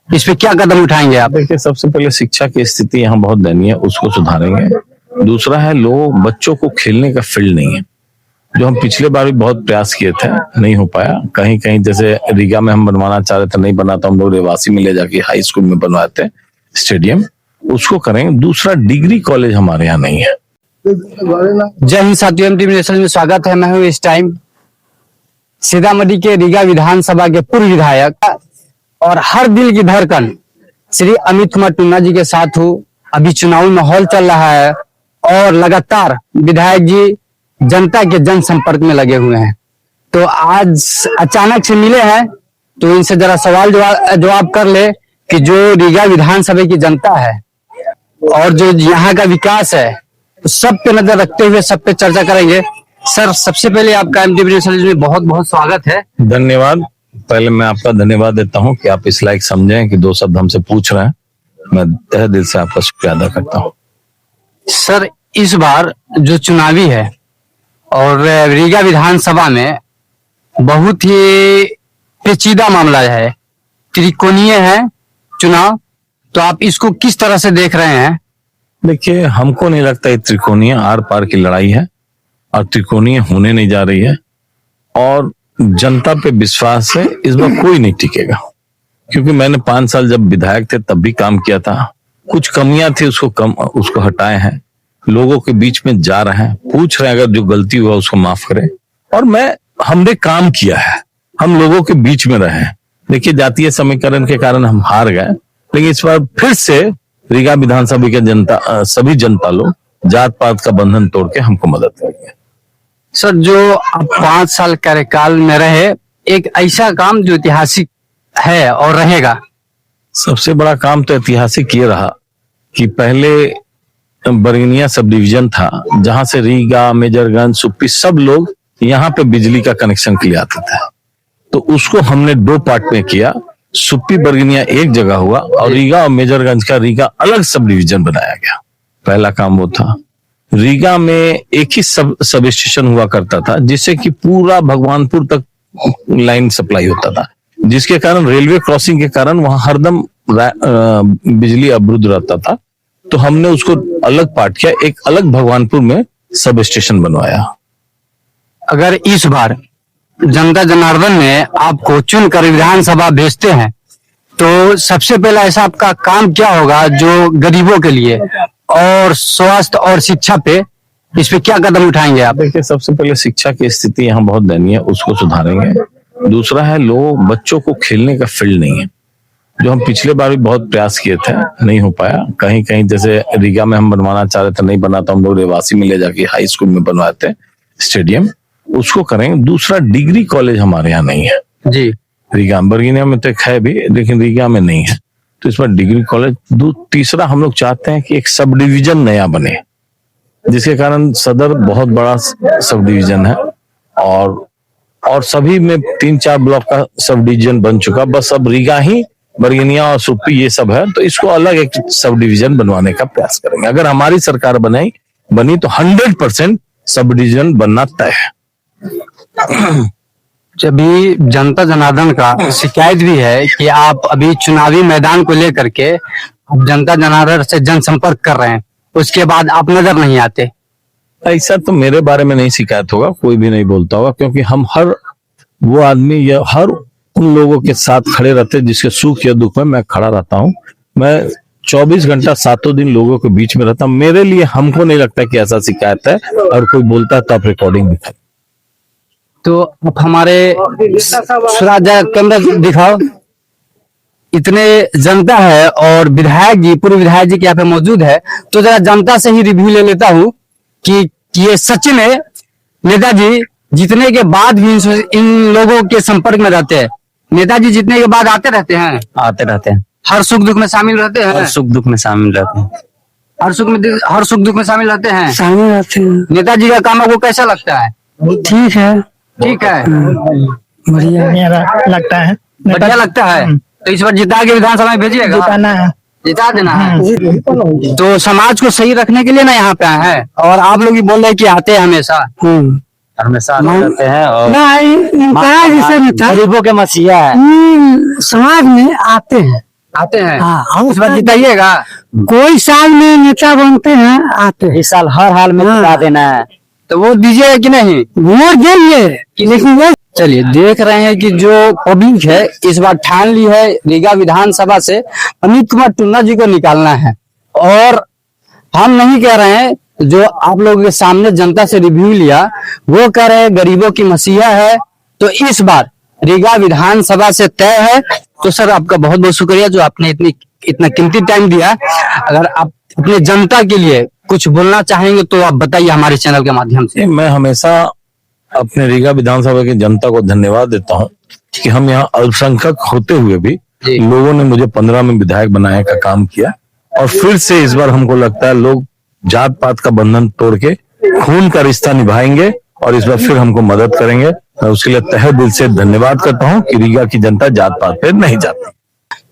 इस पे क्या कदम उठाएंगे आप? देखिए, सबसे पहले शिक्षा की स्थिति यहाँ बहुत दयनीय है, उसको सुधारेंगे। दूसरा है, लोग बच्चों को खेलने का फील्ड नहीं है, जो हम पिछले बार भी बहुत प्रयास किए थे, नहीं हो पाया। कहीं कहीं जैसे रीगा में हम बनवाना चाह रहे थे, नहीं बना, तो हम लोग रेवासी में ले जाके हाई स्कूल में बनवाए थे स्टेडियम, उसको करेंगे। दूसरा, डिग्री कॉलेज हमारे यहाँ नहीं है। जय हिंद साथियों, एमटीवी नेशनल में स्वागत है। मैं हूँ इस टाइम सीतामढ़ी के रीगा विधानसभा के पूर्व विधायक और हर दिल की धड़कन श्री अमित कुमार टुन्ना जी के साथ हूँ। अभी चुनावी माहौल चल रहा है और लगातार विधायक जी जनता के जनसंपर्क में लगे हुए हैं। तो आज अचानक से मिले हैं, तो इनसे जरा सवाल जवाब कर ले कि जो रीगा विधानसभा की जनता है और जो यहाँ का विकास है, तो सब पे नजर रखते हुए सब पे चर्चा करेंगे। सर, सबसे पहले आपका एमटीवी न्यूज़ में बहुत बहुत स्वागत है। धन्यवाद। पहले मैं आपका धन्यवाद देता हूँ कि आप इस लायक समझें कि दो शब्द हमसे पूछ रहे हैं। मैं तहे दिल से आपका शुक्रिया अदा करता हूँ। सर, इस बार जो चुनावी है और रीगा विधानसभा में बहुत ही पेचीदा मामला है, त्रिकोणीय है चुनाव, तो आप इसको किस तरह से देख रहे हैं? देखिए, हमको नहीं लगता ये त्रिकोणीय आर पार की लड़ाई है और त्रिकोणीय होने नहीं जा रही है, और जनता पे विश्वास है इस बार कोई नहीं टिकेगा। क्योंकि मैंने 5 साल जब विधायक थे तब भी काम किया था, कुछ कमियां थी उसको हटाए हैं, लोगों के बीच में जा रहे हैं, पूछ रहे हैं अगर जो गलती हुआ उसको माफ करें। और हमने काम किया है, हम लोगों के बीच में रहे हैं। देखिए, जातीय समीकरण के कारण हम हार गए, लेकिन इस बार फिर से रीगा विधानसभा के सभी जनता लोग जात पात का बंधन तोड़ के हमको मदद करेंगे। सर, जो आप 5 साल कार्यकाल में रहे, एक ऐसा काम जो ऐतिहासिक है और रहेगा। सबसे बड़ा काम तो ऐतिहासिक ये रहा कि पहले बरगनिया सब डिवीजन था, जहां से रीगा, मेजरगंज, सुप्पी सब लोग यहाँ पे बिजली का कनेक्शन के लिए आते थे। तो उसको हमने 2 पार्ट में किया। सुप्पी बरगनिया एक जगह हुआ और रीगा और मेजरगंज का रीगा अलग सब डिवीजन बनाया गया। पहला काम वो था। रीगा में एक ही सब स्टेशन हुआ करता था, जिससे कि पूरा भगवानपुर तक लाइन सप्लाई होता था, जिसके कारण रेलवे क्रॉसिंग के कारण वहां हरदम बिजली अवरुद्ध रहता था। तो हमने उसको अलग पार्ट किया, एक अलग भगवानपुर में सब स्टेशन बनवाया। अगर इस बार जनता जनार्दन ने आपको चुनकर विधानसभा भेजते हैं, तो सबसे पहला ऐसा आपका काम क्या होगा जो गरीबों के लिए और स्वास्थ्य और शिक्षा पे, इस पे क्या कदम उठाएंगे आप? देखिए, सबसे पहले शिक्षा की स्थिति यहाँ बहुत दयनीय है, उसको सुधारेंगे। दूसरा है, लोग बच्चों को खेलने का फील्ड नहीं है, जो हम पिछले बार भी बहुत प्रयास किए थे, नहीं हो पाया। कहीं कहीं जैसे रीगा में हम बनवाना चाह रहे थे, नहीं बना, तो हम लोग रेवासी में ले जाके हाई स्कूल में बनवाए थे स्टेडियम, उसको करेंगे। दूसरा, डिग्री कॉलेज हमारे यहाँ नहीं है जी। रीगा, बरगनिया में तो है भी, लेकिन रीगा में नहीं है, तो इस बार डिग्री कॉलेज। तीसरा, हम लोग चाहते हैं कि एक सब डिवीजन नया बने, जिसके कारण सदर बहुत बड़ा सब डिवीजन है और सभी में 3-4 ब्लॉक का सब डिवीजन बन चुका, बस अब रीगा ही, बरगनिया और सुप्पी ये सब है, तो इसको अलग एक सब डिवीजन बनवाने का प्रयास करेंगे। अगर हमारी सरकार बनी तो 100% सब डिवीजन बनना तय है। अभी जनता जनार्दन का शिकायत भी है कि आप अभी चुनावी मैदान को लेकर के आप जनता जनार्दन से जनसंपर्क कर रहे हैं, उसके बाद आप नजर नहीं आते। ऐसा तो मेरे बारे में नहीं शिकायत होगा, कोई भी नहीं बोलता होगा, क्योंकि हम हर वो आदमी या हर उन लोगों के साथ खड़े रहते हैं जिसके सुख या दुख में मैं खड़ा रहता हूँ। मैं 24 घंटा 7 दिन लोगों के बीच में रहता हूँ। मेरे लिए हमको नहीं लगता कि ऐसा शिकायत है, और कोई बोलता है तो आप रिकॉर्डिंग दिखाए। तो आप हमारे केंद्र दिखाओ। इतने जनता है और विधायक जी, पूर्व विधायक जी के यहाँ पे मौजूद है, तो जरा जनता से ही रिव्यू ले लेता हूँ कि ये सच में नेताजी जीतने के बाद भी इन लोगों के संपर्क में रहते हैं? नेताजी जीतने के बाद आते रहते हैं? आते रहते हैं। हर सुख दुख में शामिल रहते हैं? हर सुख दुख में शामिल रहते हैं। हर सुख दुख में शामिल रहते हैं? शामिल रहते हैं। नेताजी का काम आपको कैसा लगता है? ठीक है। ठीक है, बढ़िया लगता है। बढ़िया लगता है। तो इस बार जिता के विधानसभा में भेजिएगा? जिताना है, जिता देना है। तो समाज को सही रखने के लिए ना यहाँ पे आए हैं, और आप लोग भी बोल रहे हैं कि आते हैं हमेशा। हमेशा रहते हैं और गरीबों के मसीहा है। समाज में आते हैं। आते हैं। हाँ, हम इस बार जिताइएगा। कोई साल में नेता बनते हैं आते हैं। इस साल हर हाल में जिता देना है, तो वो दीजिएगा कि नहीं? वोट देंगे लेकिन वो चलिए, देख रहे हैं कि जो पब्लिक है इस बार ठान ली है रीगा विधानसभा से अमित कुमार टुन्ना जी को निकालना है। और हम नहीं कह रहे हैं, जो आप लोगों के सामने जनता से रिव्यू लिया वो कह रहे हैं गरीबों की मसीहा है। तो इस बार रीगा विधानसभा से तय है। तो सर, आपका बहुत बहुत शुक्रिया जो आपने इतना कीमती टाइम दिया। अगर आप अपने जनता के लिए कुछ बोलना चाहेंगे तो आप बताइए हमारे चैनल के माध्यम से। मैं हमेशा अपने रीगा विधानसभा की जनता को धन्यवाद देता हूं कि हम यहाँ अल्पसंख्यक होते हुए भी जी। लोगों ने मुझे 15 में विधायक बनाने का काम किया। और फिर से इस बार हमको लगता है लोग जात पात का बंधन तोड़ के खून का रिश्ता निभाएंगे और इस बार फिर हमको मदद करेंगे। मैं उसके लिए तहे दिल से धन्यवाद करता हूं कि रीगा की जनता जात पात पे नहीं जाती।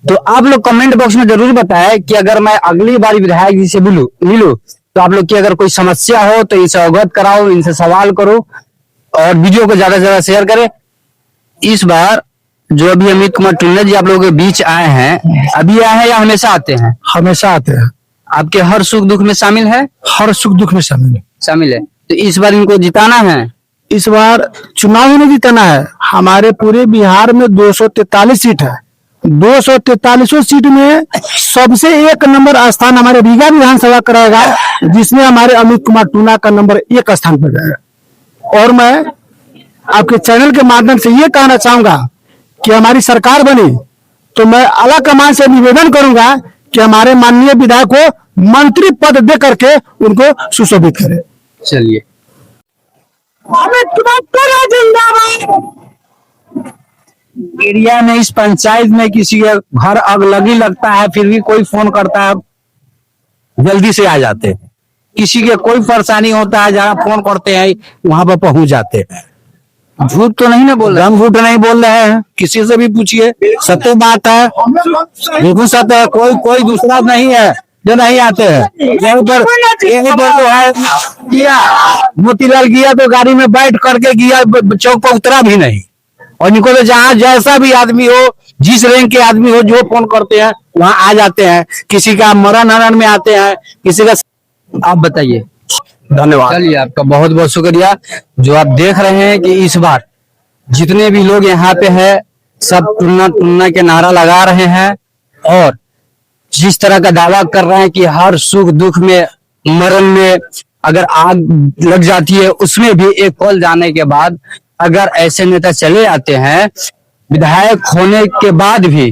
तो आप लोग कमेंट बॉक्स में जरूर बताएं कि अगर मैं अगली बार विधायक जी से मिलूं तो आप लोग की अगर कोई समस्या हो तो इनसे अवगत कराओ, इनसे सवाल करो और वीडियो को ज्यादा से ज्यादा शेयर करें। इस बार जो अभी अमित कुमार टुन्ना जी आप लोगों के बीच आए हैं, अभी आए हैं या हमेशा आते हैं? हमेशा आते हैं। आपके हर सुख दुख में शामिल है? हर सुख दुख में शामिल है। तो इस बार इनको जिताना है। इस बार चुनाव ही नहीं जीतना है। हमारे पूरे बिहार में 243 सीट है। 243 सीट में सबसे एक नंबर स्थान हमारे रीगा विधानसभा कराएगा, जिसमें हमारे अमित कुमार टुन्ना का नंबर 1 स्थान पर जाएगा। और मैं आपके चैनल के माध्यम से ये कहना चाहूंगा कि हमारी सरकार बनी तो मैं आला कमान से निवेदन करूंगा कि हमारे माननीय विधायक को मंत्री पद दे करके उनको सुशोभित करें। चलिए, एरिया में इस पंचायत में किसी के घर आग लगी लगता है फिर भी कोई फोन करता है, जल्दी से आ जाते हैं। किसी के कोई परेशानी होता है जहाँ फोन करते हैं वहां पर पहुंच जाते हैं। झूठ तो नहीं ना बोल रहे? हम झूठ नहीं बोल रहे हैं, किसी से भी पूछिए, सत्य बात है, बिल्कुल सत्य है। कोई दूसरा नहीं है जो नहीं आते हैं। यहीं पर जो है गया मोतीलाल गया तो गाड़ी में बैठ करके गया, चौक पर उतरा भी नहीं। और इनको तो जहाँ जैसा भी आदमी हो, जिस रैंक के आदमी हो, जो फोन करते हैं वहां आ जाते हैं। किसी का मरण हरण में आते हैं, किसी का। आप बताइए। धन्यवाद। चलिए, आपका बहुत बहुत शुक्रिया। जो आप देख रहे हैं कि इस बार जितने भी लोग यहाँ पे है सब टुन्ना टुन्ना के नारा लगा रहे हैं और जिस तरह का दावा कर रहे हैं कि हर सुख दुख में, मरण में अगर आग लग जाती है उसमें भी एक कॉल जाने के बाद अगर ऐसे नेता चले आते हैं विधायक होने के बाद भी,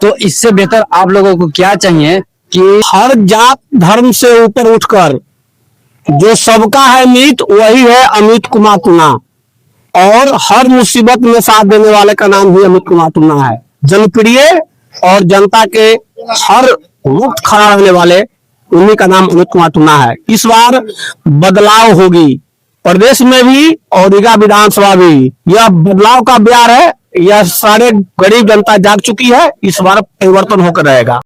तो इससे बेहतर आप लोगों को क्या चाहिए कि हर जात धर्म से ऊपर उठकर जो सबका है मीत वही है अमित कुमार टुन्ना। और हर मुसीबत में साथ देने वाले का नाम भी अमित कुमार टुन्ना है। जनप्रिय और जनता के हर वक्त खड़ा रहने वाले उन्हीं का नाम अमित कुमार टुन्ना है। इस बार बदलाव होगी प्रदेश में भी और रीगा विधानसभा भी। यह बदलाव का ब्यार है, यह सारे गरीब जनता जाग चुकी है। इस बार परिवर्तन होकर रहेगा।